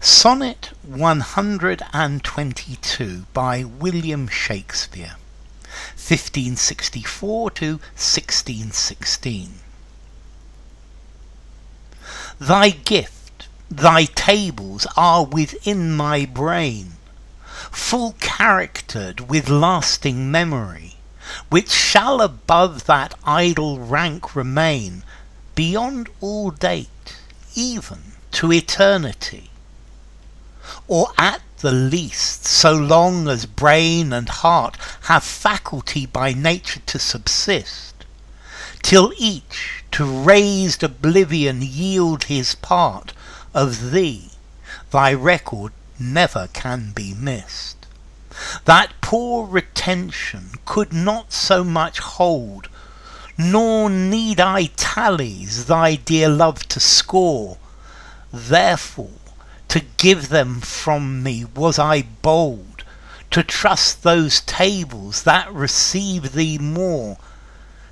Sonnet 122 by William Shakespeare, 1564 to 1616. Thy gift, thy tables are within my brain, full charactered with lasting memory, which shall above that idle rank remain, beyond all date, even to eternity. Or at the least, so long as brain and heart have faculty by nature to subsist, till each to raz'd oblivion yield his part, of thee thy record never can be missed. That poor retention could not so much hold, nor need I tallies thy dear love to score. Therefore to give them from me was I bold, to trust those tables that receive thee more,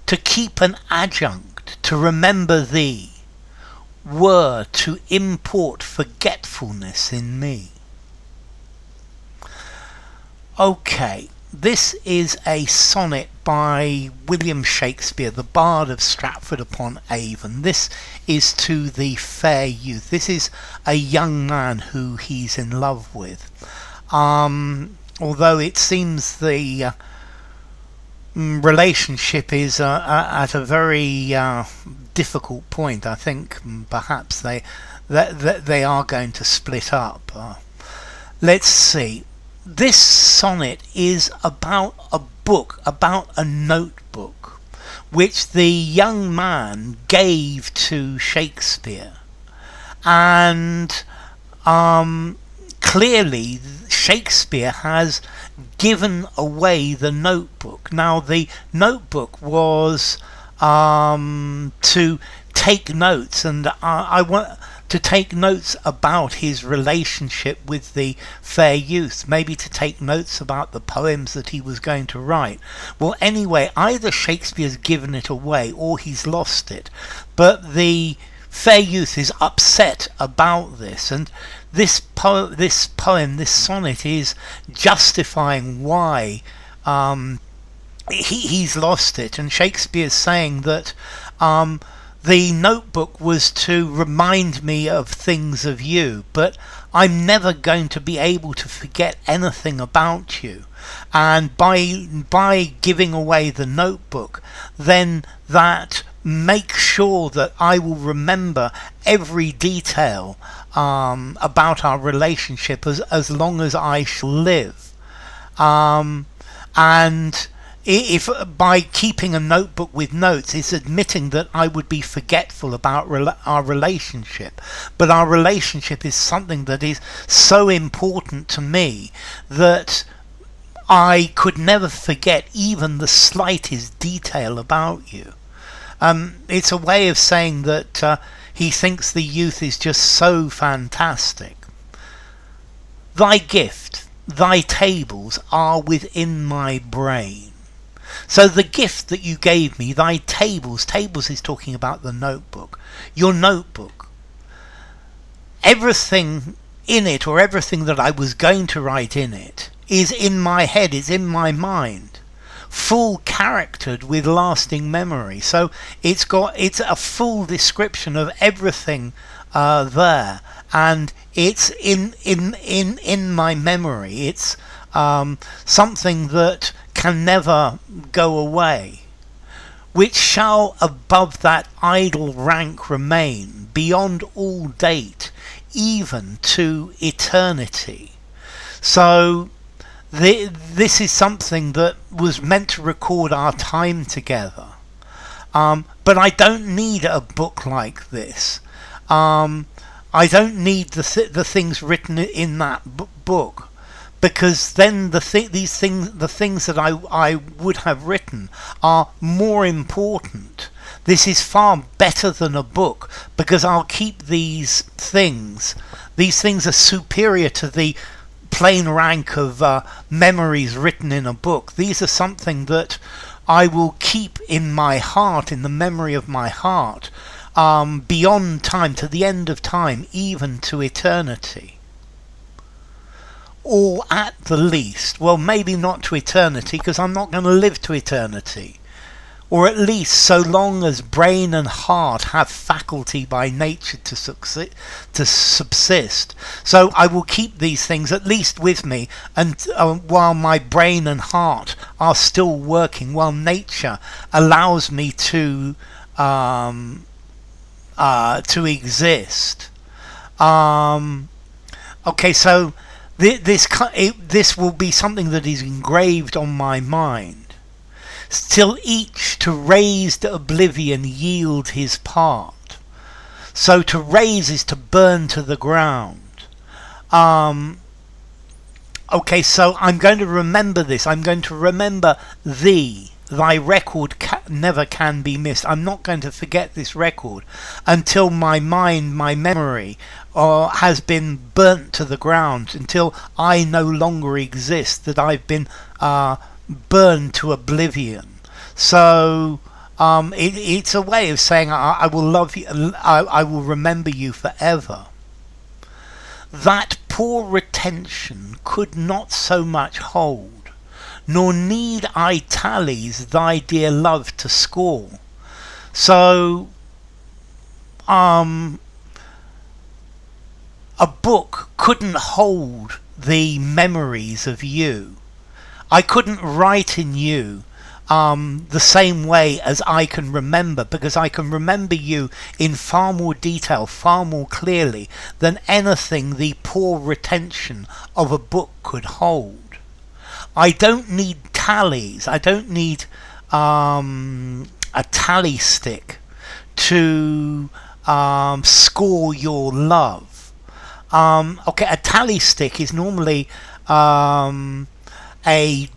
to keep an adjunct, to remember thee, were to import forgetfulness in me. Okay, this is a sonnet by William Shakespeare, the Bard of Stratford-upon-Avon. This is to the fair youth. This is a young man who he's in love with. Although it seems the relationship is at a very difficult point. I think perhaps they are going to split up. Let's see. This sonnet is about a book, about a notebook, which the young man gave to Shakespeare. And clearly Shakespeare has given away the notebook. Now the notebook was to take notes, and I want to take notes about his relationship with the fair youth, maybe to take notes about the poems that he was going to write. Well, anyway, either Shakespeare's given it away or he's lost it, but the fair youth is upset about this, and this sonnet is justifying why he's lost it. And Shakespeare's saying that the notebook was to remind me of things of you, but I'm never going to be able to forget anything about you. And by giving away the notebook, then that makes sure that I will remember every detail about our relationship as long as I shall live. And if by keeping a notebook with notes, it's admitting that I would be forgetful about our relationship. But our relationship is something that is so important to me that I could never forget even the slightest detail about you. It's a way of saying that he thinks the youth is just so fantastic. Thy gift, thy tables are within my brain. So the gift that you gave me, thy tables is talking about the notebook, your notebook. Everything in it, or everything that I was going to write in it, is in my head, is in my mind, full charactered with lasting memory. So it's a full description of everything there, and it's in my memory. It's something that can never go away, which shall above that idle rank remain, beyond all date, even to eternity. So this is something that was meant to record our time together. But I don't need a book like this. I don't need the things written in that book, because then the things that I would have written are more important. This is far better than a book, because I'll keep these things. These things are superior to the plain rank of memories written in a book. These are something that I will keep in my heart, in the memory of my heart, beyond time, to the end of time, even to eternity. or at the least, well, maybe not to eternity, because I'm not going to live to eternity, or at least so long as brain and heart have faculty by nature to subsist. So I will keep these things at least with me, and while my brain and heart are still working, while nature allows me to exist. Okay, so this will be something that is engraved on my mind. Till each to raz'd oblivion yield his part. So to raze is to burn to the ground. Okay, so I'm going to remember this. I'm going to remember thee. Thy record never can be missed. I'm not going to forget this record until my mind, my memory, has been burnt to the ground, until I no longer exist, that I've been burned to oblivion. So it's a way of saying I will love you, I will remember you forever. That poor retention could not so much hold, nor need I tallies thy dear love to score. So a book couldn't hold the memories of you. I couldn't write in you the same way as I can remember, because I can remember you in far more detail, far more clearly than anything the poor retention of a book could hold. I don't need tallies. I don't need a tally stick to score your love. Okay, a tally stick is normally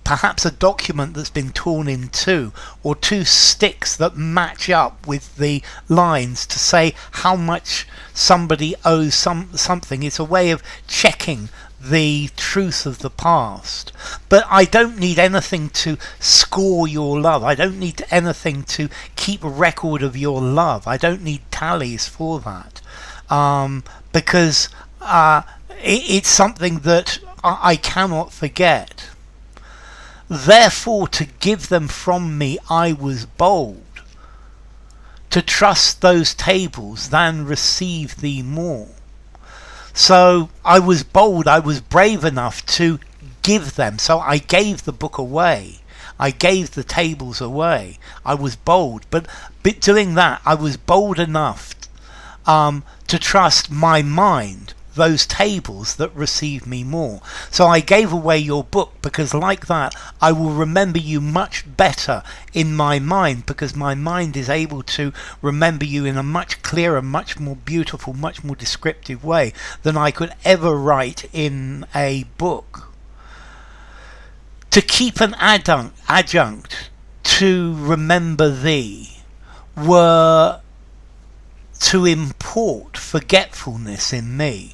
perhaps a document that's been torn in two, or two sticks that match up with the lines to say how much somebody owes something. It's a way of checking the truth of the past. But I don't need anything to score your love. I don't need anything to keep a record of your love. I don't need tallies for that, because it's something that I cannot forget. Therefore to give them from me I was bold, to trust those tables than receive thee more. So I was bold, I was brave enough to give them. So I gave the book away, I gave the tables away. I was bold, but doing that I was bold enough to trust my mind, those tables that receive me more. So I gave away your book, because like that I will remember you much better in my mind, because my mind is able to remember you in a much clearer, much more beautiful, much more descriptive way than I could ever write in a book. To keep an adjunct to remember thee were to import forgetfulness in me.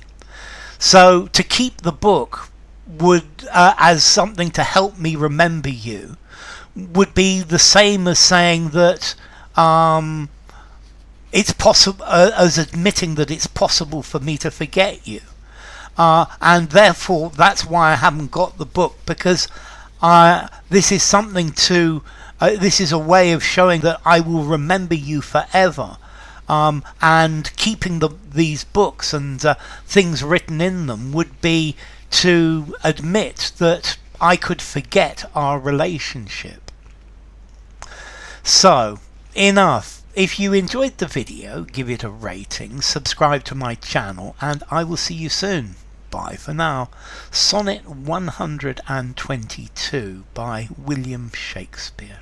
So to keep the book would, as something to help me remember you, would be the same as saying that it's possible, as admitting that it's possible for me to forget you, and therefore that's why I haven't got the book, because this is something to, this is a way of showing that I will remember you forever. And keeping these books and things written in them would be to admit that I could forget our relationship. So, enough. If you enjoyed the video, give it a rating, subscribe to my channel, and I will see you soon. Bye for now. Sonnet 122 by William Shakespeare.